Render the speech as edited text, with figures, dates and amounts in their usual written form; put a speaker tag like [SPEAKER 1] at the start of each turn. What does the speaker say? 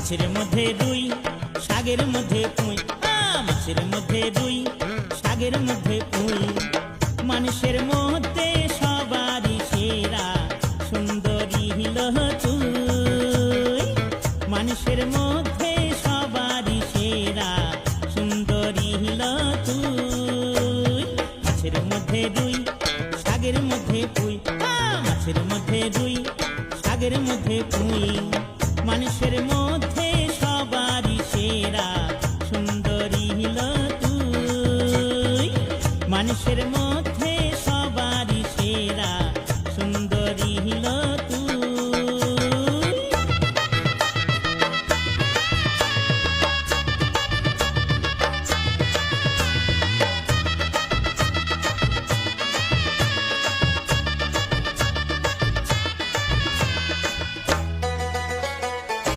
[SPEAKER 1] মাছের মধ্যে দুই, শাকের মধ্যে পুঁই। মাছের মধ্যে দুই, শাকের মধ্যে পুঁই। মানুষের মধ্যে সবারই সেরা সুন্দরী হলো তুই। মানুষের মধ্যে সবারই সেরা সুন্দরী হলো তুই। মাছের মধ্যে দুই, শাকের মধ্যে পুঁই। মাছের মধ্যে দুই, শাকের মধ্যে পুঁই। মানুষের মধ্যে সবারই সেরা সুন্দরী হলো তুই। মানুষের